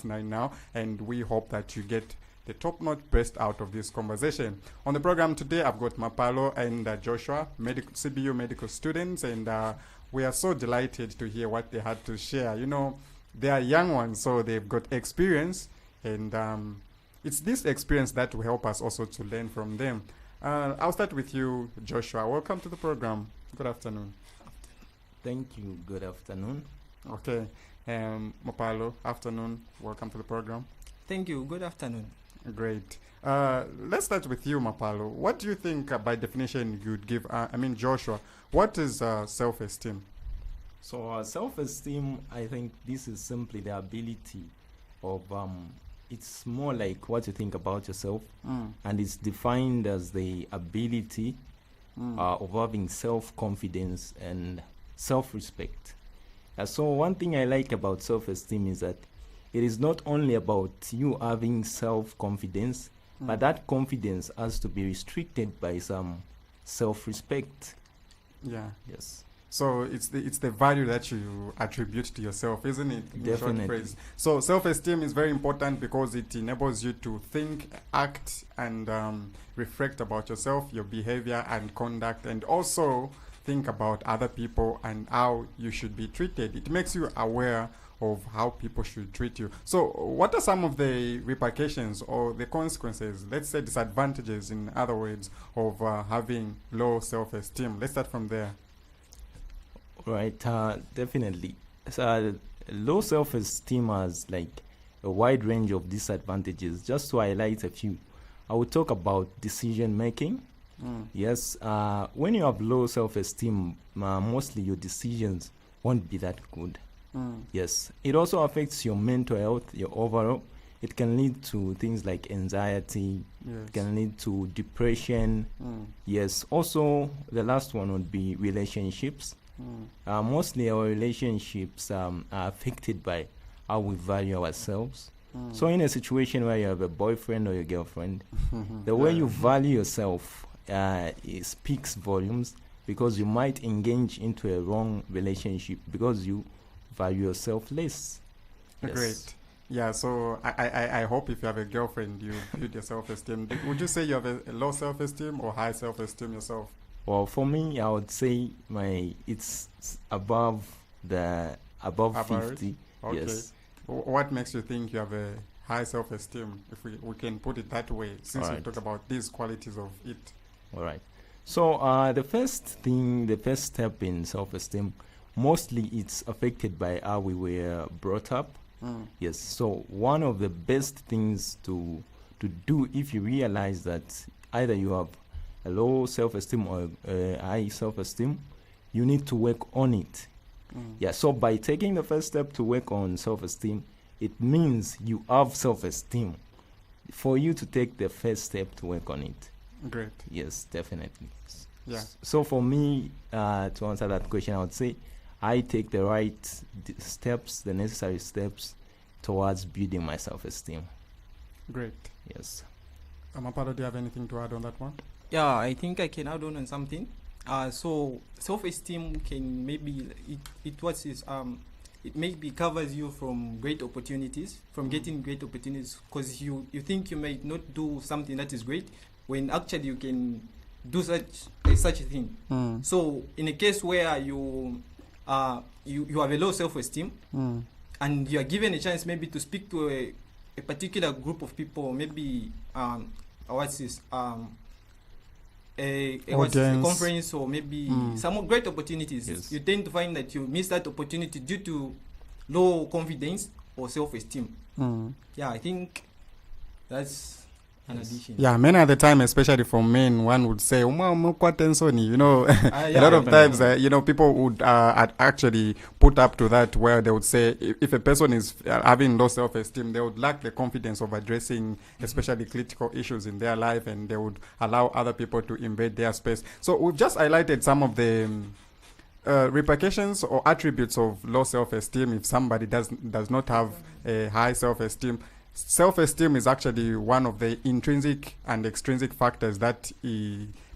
right now, and we hope that you get the top-notch best out of this conversation. On the program today, I've got Mapalo and Joshua, CBU medical students, and we are so delighted to hear what they had to share. You know, they are young ones, so they've got experience, and it's this experience that will help us also to learn from them. I'll start with you, Joshua. Welcome to the program. Good afternoon. Thank you. Good afternoon. Okay. Mapalo, afternoon. Welcome to the program. Thank you. Good afternoon. Great. Let's start with you, Mapalo. What do you think, by definition, you'd give? Joshua, what is self-esteem? So self-esteem, I think this is simply the ability of, it's more like what you think about yourself, and it's defined as the ability of having self-confidence and self-respect. So one thing I like about self-esteem is that it is not only about you having self-confidence, but that confidence has to be restricted by some self-respect. Yeah. Yes. So it's the value that you attribute to yourself, isn't it? In Definitely. short phrase. So self-esteem is very important because it enables you to think, act, and reflect about yourself, your behavior and conduct, and also think about other people and how you should be treated. It makes you aware of how people should treat you. So what are some of the repercussions or the consequences, let's say disadvantages in other words, of having low self-esteem? Let's start from there. Right, definitely. So, low self-esteem has like a wide range of disadvantages. Just to highlight a few, I will talk about decision making. Yes, when you have low self-esteem, mostly your decisions won't be that good. Yes, it also affects your mental health, your overall. It can lead to things like anxiety. Yes. It can lead to depression. Yes, also the last one would be relationships. Mostly our relationships are affected by how we value ourselves. So in a situation where you have a boyfriend or a girlfriend, the way you value yourself it speaks volumes, because you might engage into a wrong relationship because you value yourself less. Yes. Great. Yeah, so I hope if you have a girlfriend, you build your self-esteem. Would you say you have a low self-esteem or high self-esteem yourself? Well, for me, I would say it's above Average? 50. Okay. Yes. What makes you think you have a high self-esteem, if we can put it that way, since we talk about these qualities of it? All right. So the first step in self-esteem, mostly it's affected by how we were brought up. Yes. So one of the best things to do, if you realize that either you have a low self-esteem or a high self-esteem, you need to work on it. Yeah, so by taking the first step to work on self-esteem, it means you have self-esteem for you to take the first step to work on it. Great. Yes, definitely. Yeah. So for me, to answer that question, I would say I take the right steps, the necessary steps towards building my self-esteem. Great. Yes. Mapalo, do you have anything to add on that one? Yeah, I think I can add on something. So self-esteem can maybe it maybe covers you from great opportunities, from getting great opportunities, because you think you might not do something that is great when actually you can do such a thing. So in a case where you have a low self-esteem and you are given a chance maybe to speak to a particular group of people, maybe a conference or maybe some great opportunities, yes, you tend to find that you miss that opportunity due to low confidence or self-esteem. Yeah, I think that's an addition. Yeah, many at the time, especially for men, one would say, you know, a lot of times, people would actually put up to that, where they would say if a person is having low self-esteem, they would lack the confidence of addressing especially critical issues in their life, and they would allow other people to invade their space. So we've just highlighted some of the repercussions or attributes of low self-esteem if somebody does not have a high self-esteem. Self-esteem is actually one of the intrinsic and extrinsic factors that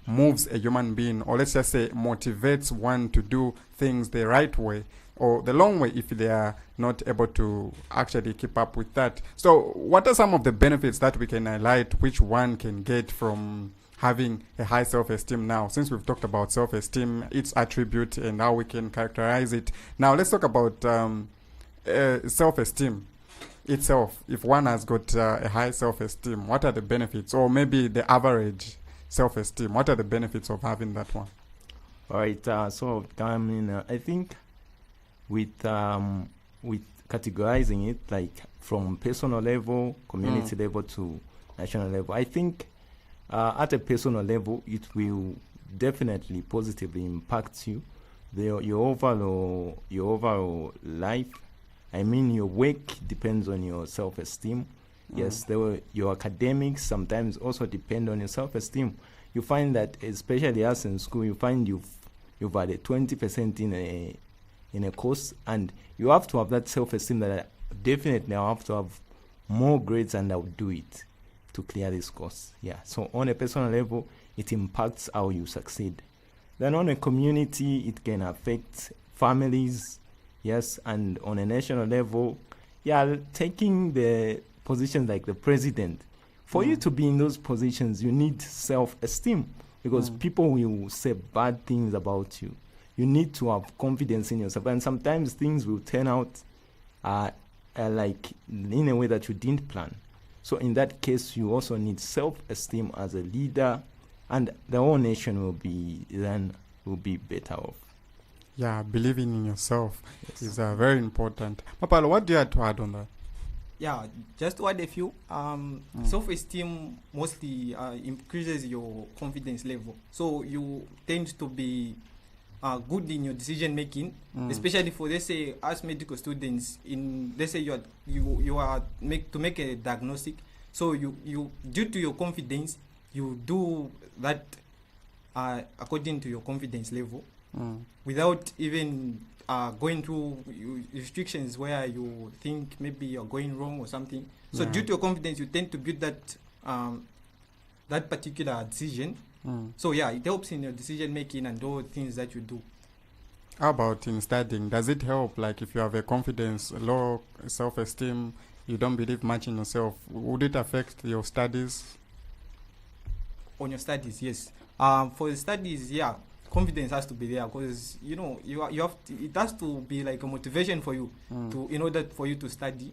moves a human being, or let's just say motivates one to do things the right way. or the long way if they are not able to actually keep up with that. So what are some of the benefits that we can highlight which one can get from having a high self-esteem now? Since we've talked about self-esteem, its attribute, and how we can characterize it. Now let's talk about self-esteem itself. If one has got a high self-esteem, what are the benefits? Or maybe the average self-esteem, what are the benefits of having that one? All right. So I mean, I think with categorizing it like from personal level, community level to national level, I think at a personal level, it will definitely positively impact you, your overall life. I mean, your work depends on your self-esteem. Yes, your academics sometimes also depend on your self-esteem. You find that, especially us in school, you find you've had a 20% in a course, and you have to have that self-esteem that definitely I have to have more grades and I'll do it to clear this course. Yeah. So on a personal level, it impacts how you succeed. Then on a community, it can affect families. Yes, and on a national level, taking the positions like the president. For you to be in those positions, you need self-esteem, because people will say bad things about you. You need to have confidence in yourself, and sometimes things will turn out like in a way that you didn't plan. So in that case, you also need self-esteem as a leader, and the whole nation will be better off. Yeah, believing in yourself is very important. Papalo, what do you have to add on that? Yeah, just to add a few. Self-esteem mostly increases your confidence level. So you tend to be good in your decision making, especially for, let's say, as medical students. Let's say you are to make a diagnostic. So you due to your confidence, you do that according to your confidence level, without even going through restrictions where you think maybe you're going wrong or something. So due to your confidence, you tend to build that particular decision. So it helps in your decision making and all things that you do. How about in studying? Does it help? Like if you have a confidence, low self-esteem, you don't believe much in yourself, would it affect your studies? On your studies, yes. For the studies, confidence has to be there, because you have to, it has to be like a motivation for you in order for you to study.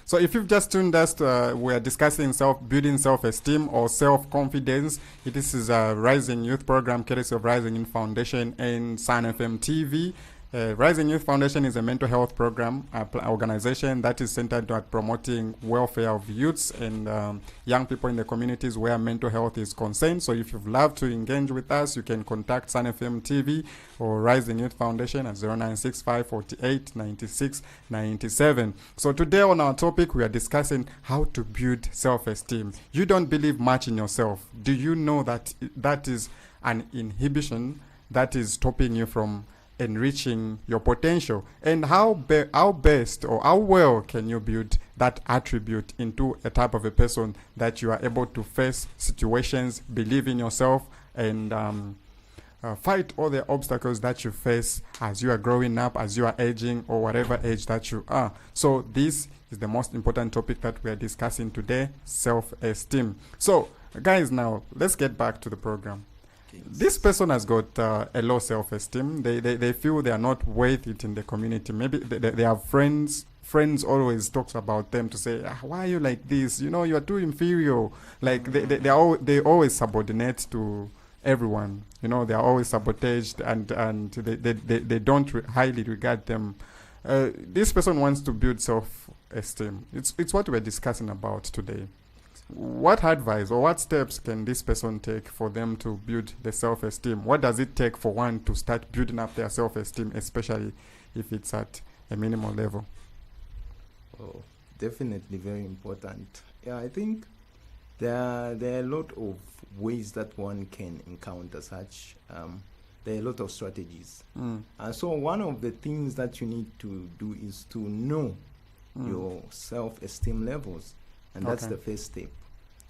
So if you've just tuned us, we're discussing building self-esteem or self-confidence. This is a Rising Youth program, courtesy of Rising Youth Foundation and Sun FM TV. Rising Youth Foundation is a mental health program organization that is centered at promoting welfare of youths and young people in the communities where mental health is concerned. So if you'd love to engage with us, you can contact Sun FM TV or Rising Youth Foundation at 0965 48 96 97. So today on our topic, we are discussing how to build self-esteem. You don't believe much in yourself. Do you know that that is an inhibition that is stopping you from enriching your potential? And how best or how well can you build that attribute into a type of a person that you are able to face situations, believe in yourself, and fight all the obstacles that you face as you are growing up, as you are aging, or whatever age that you are. So this is the most important topic that we are discussing today, self-esteem. So guys, now let's get back to the program. This person has got a low self-esteem. They feel they are not worth it in the community. Maybe they have friends. Friends always talks about them to say, why are you like this? You are too inferior. Like they always subordinate to everyone. They are always sabotaged and they don't highly regard them. This person wants to build self-esteem. It's what we're discussing about today. What advice or what steps can this person take for them to build the self-esteem? What does it take for one to start building up their self-esteem, especially if it's at a minimal level? Oh, definitely very important. I think there are a lot of ways that one can encounter such. There are a lot of strategies. And so one of the things that you need to do is to know your self-esteem levels. And that's the first step.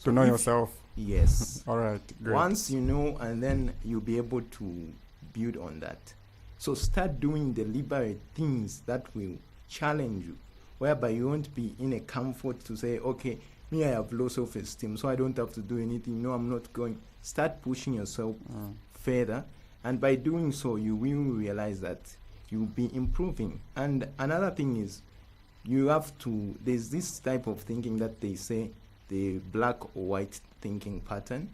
To know yourself. Yes. All right. Great. Once you know, and then you'll be able to build on that. So start doing deliberate things that will challenge you, whereby you won't be in a comfort to say, okay, me, I have low self-esteem, so I don't have to do anything. No, I'm not going. Start pushing yourself further, and by doing so, you will realize that you'll be improving. And another thing is, you have to, there's this type of thinking that they say, the black or white thinking pattern,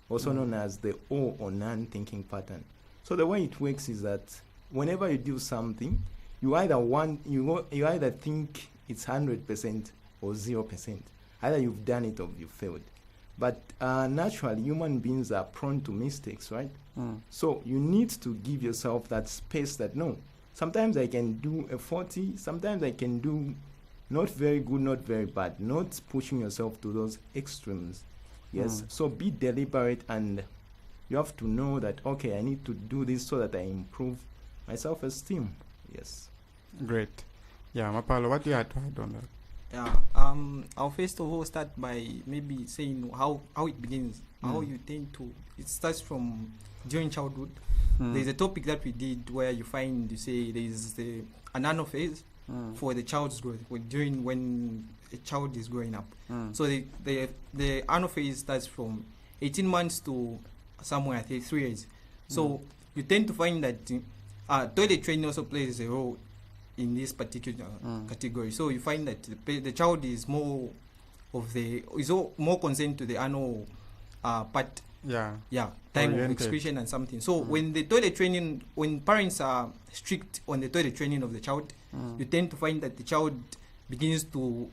also known as the all or none thinking pattern. So the way it works is that whenever you do something, you either think it's 100% or 0%. Either you've done it or you failed. But naturally, human beings are prone to mistakes, right? So you need to give yourself that space that, no, sometimes I can do a 40, sometimes I can do not very good, not very bad, not pushing yourself to those extremes. Yes, so be deliberate, and you have to know that, okay, I need to do this so that I improve my self-esteem. Yes. Great. Yeah, Mapalo, what do you have to add on that? Yeah, I'll first of all start by maybe saying how it begins, how you tend to, it starts from during childhood. There's a topic that we did where you say there's an annual phase for the child's growth when a child is growing up. So the annual phase starts from 18 months to somewhere I think 3 years. So you tend to find that toilet training also plays a role in this particular category. So you find that the child is more concerned to the annual part. Time of excretion and something. So when the toilet training, when parents are strict on the toilet training of the child, you tend to find that the child begins to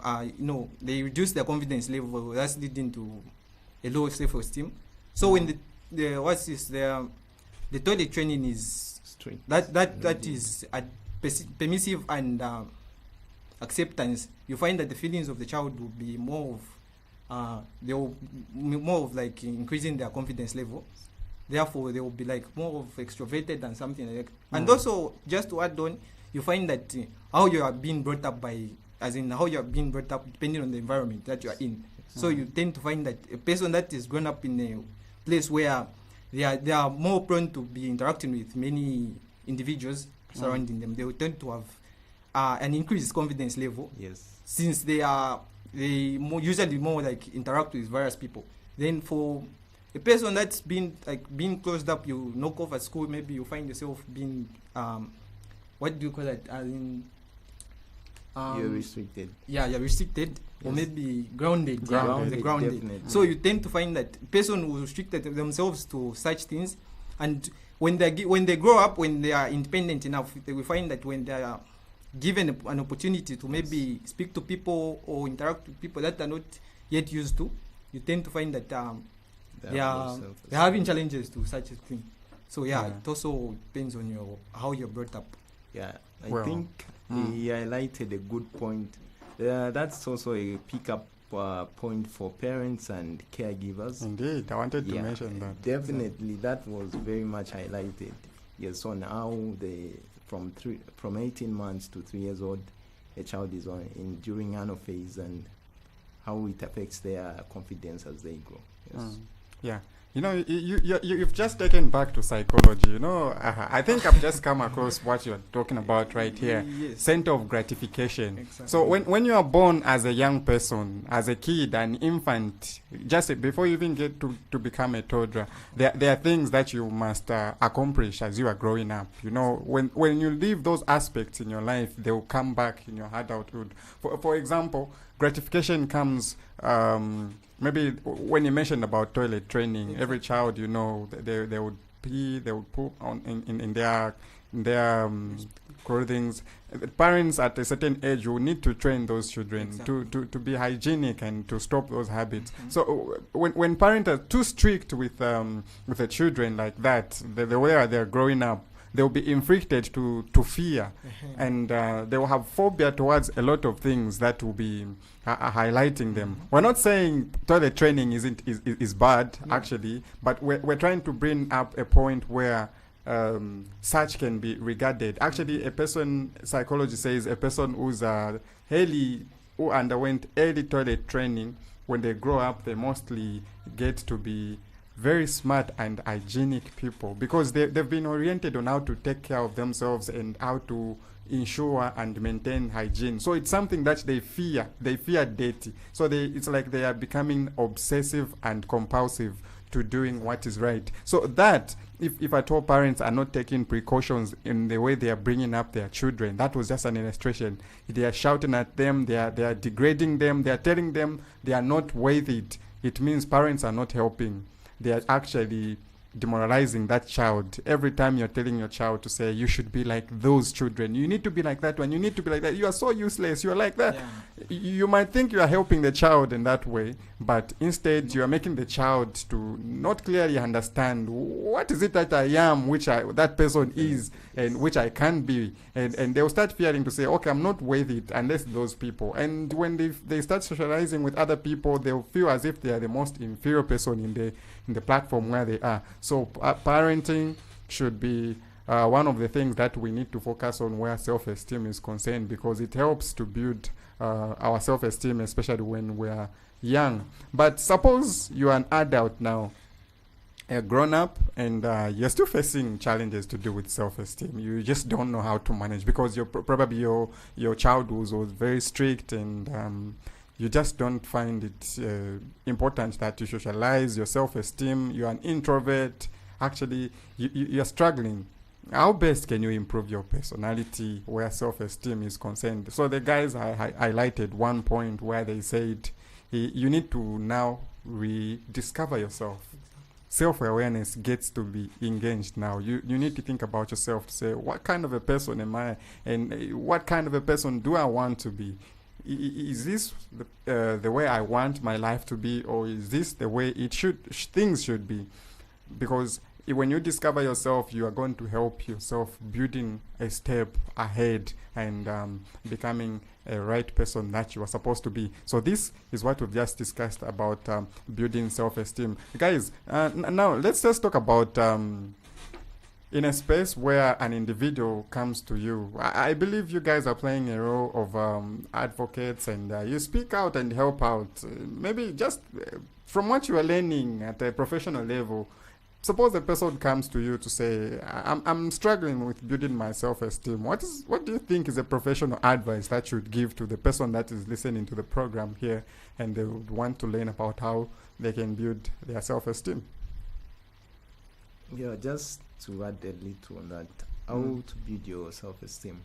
they reduce their confidence level. That's leading to a low self-esteem. So when the toilet training is strict, that is permissive and acceptance, you find that the feelings of the child will be more of like increasing their confidence level. Therefore, they will be like more of extroverted and something like that. And also, just to add on, you find that how you are being brought up depending on the environment that you are in. So you tend to find that a person that is grown up in a place where they are more prone to be interacting with many individuals surrounding them, they will tend to have an increased confidence level. Yes. Since they usually more like interact with various people. Then for a person that's being closed up, you knock off at school, maybe you find yourself being what do you call it? You're restricted. Yeah, you're restricted. Yes. Or maybe grounded. Definitely. So you tend to find that person who restricted themselves to such things, and when they grow up, when they are independent enough, they will find that when they are given an opportunity to maybe speak to people or interact with people that are not yet used to, you tend to find that they're having challenges to such a thing. So it also depends on how you're brought up. Yeah, I think he highlighted a good point. That's also a pick-up point for parents and caregivers. Indeed, I wanted to mention that. Definitely, that was very much highlighted. Yes, on how from 18 months to 3 years old, a child is during annual phase, and how it affects their confidence as they grow. Yes. Yeah. You've just taken back to psychology. I think I've just come across what you're talking about right here. Yes. Center of gratification. Exactly. So when you are born as a young person, as a kid, an infant, just before you even get to become a toddler, there are things that you must accomplish as you are growing up. When you leave those aspects in your life, they will come back in your adulthood. For example, gratification comes maybe when you mentioned about toilet training, every child, they would pee, they would poop in their clothing. Parents at a certain age will need to train those children to be hygienic and to stop those habits. So when parents are too strict with the children like that, the way they're growing up, they will be inflicted to fear, and they will have phobia towards a lot of things that will be highlighting them. We're not saying toilet training is bad, actually, but we're trying to bring up a point where such can be regarded. Actually, psychology says a person who underwent early toilet training, when they grow up, they mostly get to be very smart and hygienic people, because they've been oriented on how to take care of themselves and how to ensure and maintain hygiene. So it's something that they fear dirty. So it's like they are becoming obsessive and compulsive to doing what is right. So that if at all parents are not taking precautions in the way they are bringing up their children, that was just an illustration. They are shouting at them, they are degrading them, they are telling them they are not worth it. It means parents are not helping. They are actually demoralizing that child. Every time you're telling your child to say, you should be like those children, you need to be like that one, you need to be like that, you are so useless, you are like that. You might think you are helping the child in that way, but instead you are making the child to not clearly understand what is it that I am, which that person is, and which I can be, and they will start fearing to say, okay, I'm not worth it unless those people. And when they start socializing with other people, they'll feel as if they are the most inferior person in the platform where they are. So parenting should be one of the things that we need to focus on where self-esteem is concerned, because it helps to build our self-esteem, especially when we are young. But suppose you are an adult now, a grown-up, and you're still facing challenges to do with self-esteem. You just don't know how to manage, because probably your childhood was very strict, and you just don't find it important that you socialize your self-esteem. You're an introvert. Actually, you're struggling. How best can you improve your personality where self-esteem is concerned? So the guys highlighted one point where they said you need to now rediscover yourself. Self-awareness gets to be engaged now. You need to think about yourself to say, what kind of a person am I, and what kind of a person do I want to be? Is this the way I want my life to be, or is this the way things should be? Because when you discover yourself, you are going to help yourself building a step ahead and becoming a right person that you are supposed to be. So this is what we've just discussed about building self-esteem. Guys, now let's just talk about in a space where an individual comes to you. I believe you guys are playing a role of advocates, and you speak out and help out. Maybe just from what you are learning at a professional level, suppose a person comes to you to say, I'm struggling with building my self-esteem. What do you think is a professional advice that you would give to the person that is listening to the program here, and they would want to learn about how they can build their self-esteem? Yeah, just to add a little on that, how to build your self-esteem.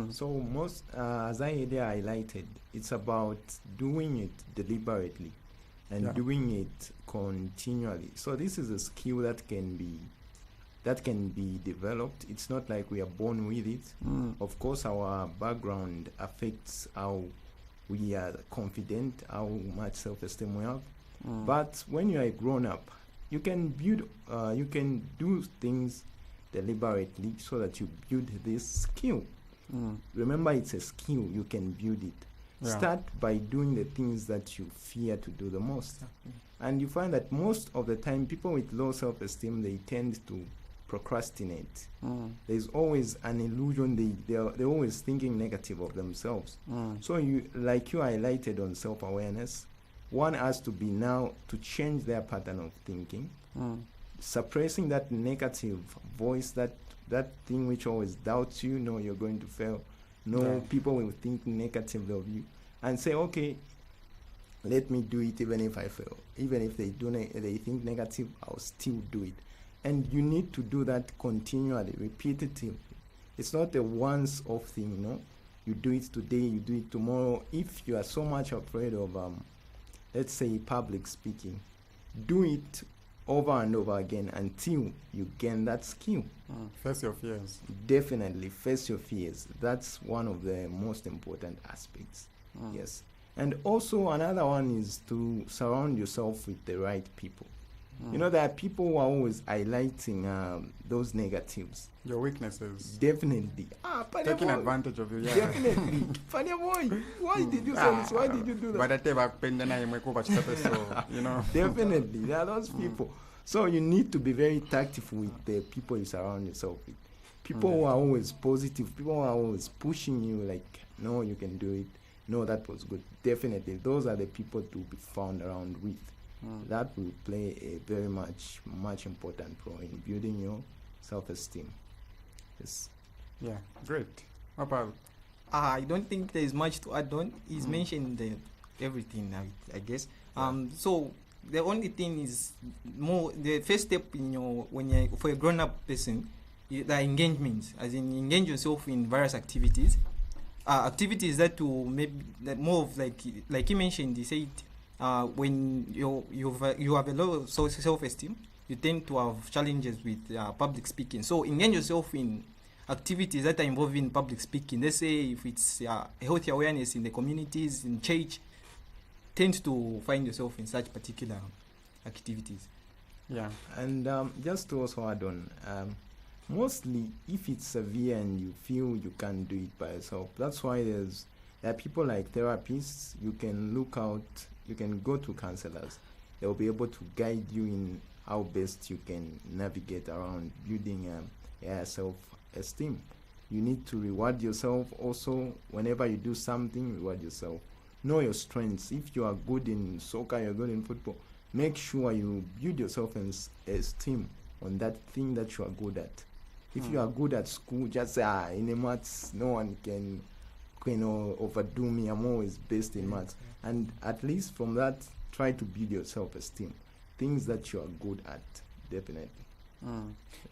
So most, as I earlier highlighted, it's about doing it deliberately and doing it continually. So this is a skill that can be developed. It's not like we are born with it. Of course, our background affects how we are confident, how much self-esteem we have. But when you are a grown-up, you can do things deliberately so that you build this skill. Remember, it's a skill. You can build it. Start by doing the things that you fear to do the most. And you find that most of the time, people with low self-esteem, they tend to procrastinate. There's always an illusion. They're always thinking negative of themselves. So like you highlighted on self-awareness, one has to be now to change their pattern of thinking, suppressing that negative voice, that thing which always doubts you. No, you're going to fail. No, people will think negatively of you, and say, okay, let me do it even if I fail. Even if they think negative, I'll still do it. And you need to do that continually, repetitively. It's not a once-off thing, no? You do it today, you do it tomorrow. If you are so much afraid of let's say public speaking, do it over and over again until you gain that skill. Face your fears. Definitely face your fears. That's one of the most important aspects. Yes. And also another one is to surround yourself with the right people. You know, there are people who are always highlighting those negatives. Your weaknesses. Definitely. Taking advantage of you. Yeah. Definitely. Funny boy, why did you say this? Why did you do that? You know. Definitely. There are those people. So you need to be very tactful with the people you surround yourself with. People who are always positive, people who are always pushing you like, no, you can do it. No, that was good. Definitely. Those are the people to be found around with. That will play a very much important role in building your self-esteem. Yes. Yeah, great. How about? I don't think there is much to add on. He's mentioned everything, I guess. So the only thing is more the first step in your for a grown-up person, the engagement, as in engage yourself in various activities, activities that will maybe that more of like you mentioned. He said when you have a low self-esteem, you tend to have challenges with public speaking. So engage yourself in activities that are involving public speaking. Let's say if it's health awareness in the communities, in church, tend to find yourself in such particular activities. Yeah. And just to also add on, mostly if it's severe and you feel you can't do it by yourself, that's why there are people like therapists. You can go to counselors. They'll be able to guide you in how best you can navigate around building self-esteem. You need to reward yourself also. Whenever you do something, reward yourself. Know your strengths. If you are good in soccer, you're good in football, make sure you build your self-esteem on that thing that you are good at. If you are good at school, just say, in the maths, no one can overdo me. I'm always best in maths. And at least from that, try to build your self-esteem. Things that you are good at, definitely.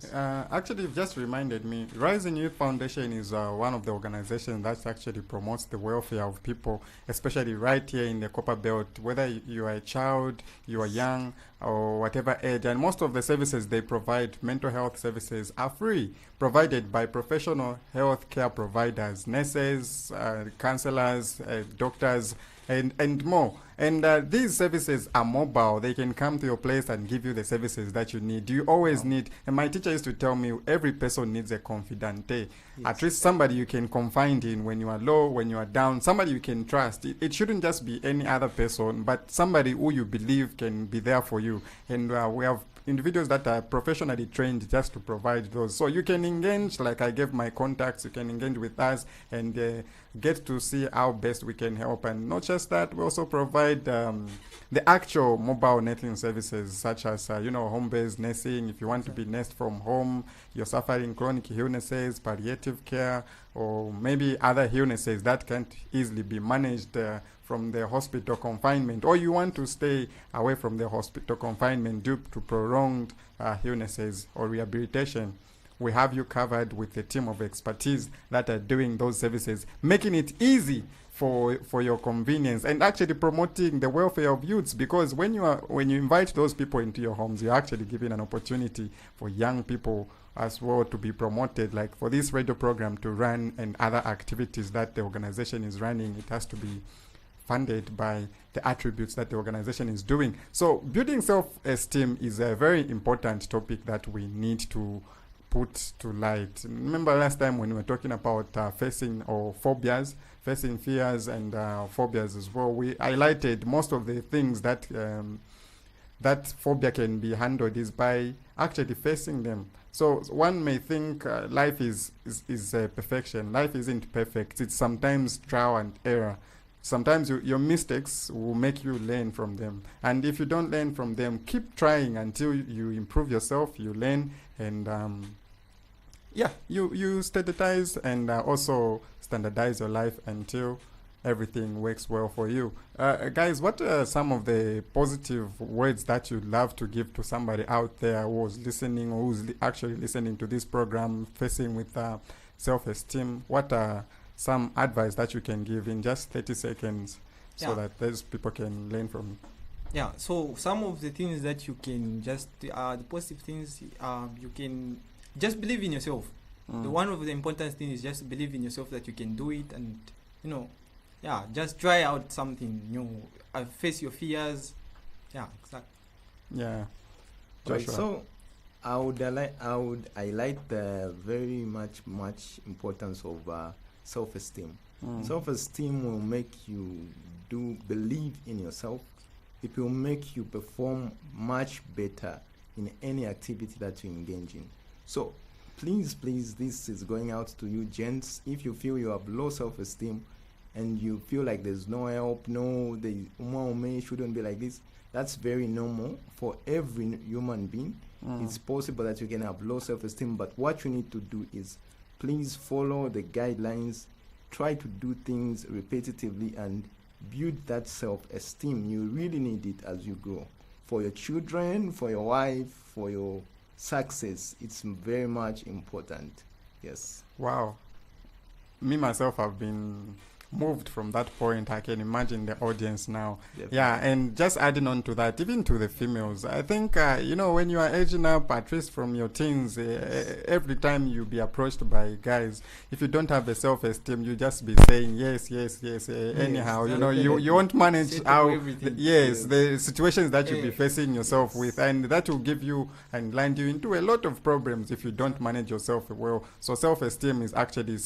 Yes. Actually, you've just reminded me, Rising Youth Foundation is one of the organizations that actually promotes the welfare of people, especially right here in the Copper Belt, whether you are a child, you are young, or whatever age. And most of the services they provide, mental health services, are free, provided by professional health care providers, nurses, counselors, doctors, and more. And these services are mobile. They can come to your place and give you the services that you need. You always need, and my teacher used to tell me, every person needs a confidante. Yes. At least somebody you can confide in when you are low, when you are down, somebody you can trust. It shouldn't just be any other person, but somebody who you believe can be there for you. And we have individuals that are professionally trained just to provide those. So you can engage, like I gave my contacts, you can engage with us and get to see how best we can help. And not just that, we also provide the actual mobile nursing services, such as home-based nursing. If you want to be nursed from home, you're suffering chronic illnesses, palliative care, or maybe other illnesses that can't easily be managed from the hospital confinement, or you want to stay away from the hospital confinement due to prolonged illnesses or rehabilitation, we have you covered with a team of expertise that are doing those services, making it easy for your convenience and actually promoting the welfare of youths. Because when you invite those people into your homes, you're actually giving an opportunity for young people as well to be promoted, like for this radio program to run and other activities that the organization is running. It has to be funded by the attributes that the organization is doing. So building self-esteem is a very important topic that we need to put to light. Remember last time when we were talking about facing fears and phobias as well, we highlighted most of the things that that phobia can be handled is by actually facing them. So one may think life is perfection. Life isn't perfect. It's sometimes trial and error. Sometimes your mistakes will make you learn from them. And if you don't learn from them, keep trying until you improve yourself, you learn, and you standardize and also standardize your life until everything works well for you. Guys, what are some of the positive words that you'd love to give to somebody out there who's listening or who's actually listening to this program, facing with self-esteem? What are some advice that you can give in just 30 seconds so that those people can learn from it? Yeah, so some of the things that you can just, the positive things, you can just believe in yourself. One of the important things is just believe in yourself that you can do it, and just try out something new, face your fears. Yeah, exactly. Yeah. Right, so I would highlight the very much importance of self-esteem. Self-esteem will make you believe in yourself. It will make you perform much better in any activity that you engage in. So please, this is going out to you gents. If you feel you have low self-esteem, and you feel like there's no help, no, the woman shouldn't be like this. That's very normal for every human being. It's possible that you can have low self-esteem, but what you need to do is please follow the guidelines, try to do things repetitively, and build that self-esteem. You really need it as you grow. For your children, for your wife, for your success, it's very much important. Yes. Wow. Me myself have been moved from that point. I can imagine the audience now. Definitely. Yeah, and just adding on to that, even to the females, I think when you are aging up, at least from your teens, every time you be approached by guys, if you don't have the self-esteem, you just be saying yes, anyhow. You won't manage how the situations that you'll be facing yourself with, and that will give you and land you into a lot of problems if you don't manage yourself well. So self-esteem is actually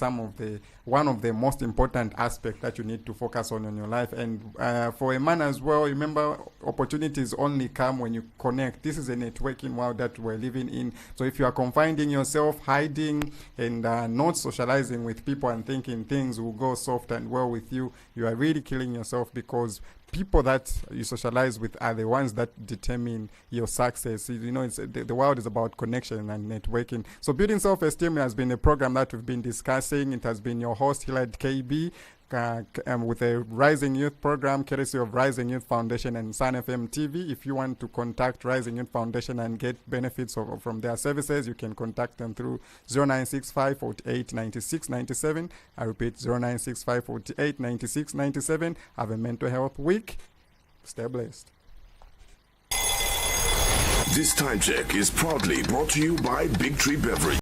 one of the most important aspects that you need to focus on in your life. And for a man as well, remember, opportunities only come when you connect. This is a networking world that we're living in. So if you are confining yourself, hiding, and not socializing with people and thinking things will go soft and well with you, you are really killing yourself, because people that you socialize with are the ones that determine your success. It's the world is about connection and networking. So building self-esteem has been a program that we've been discussing. It has been your host, Hilad KB, with a Rising Youth program courtesy of Rising Youth Foundation and Sun FM TV. If you want to contact Rising Youth Foundation and get benefits from their services, you can contact them through 0965 48 96 97. I repeat, 0965 48 96 97. Have a mental health week. Stay blessed. This time check is proudly brought to you by Big Tree Beverage.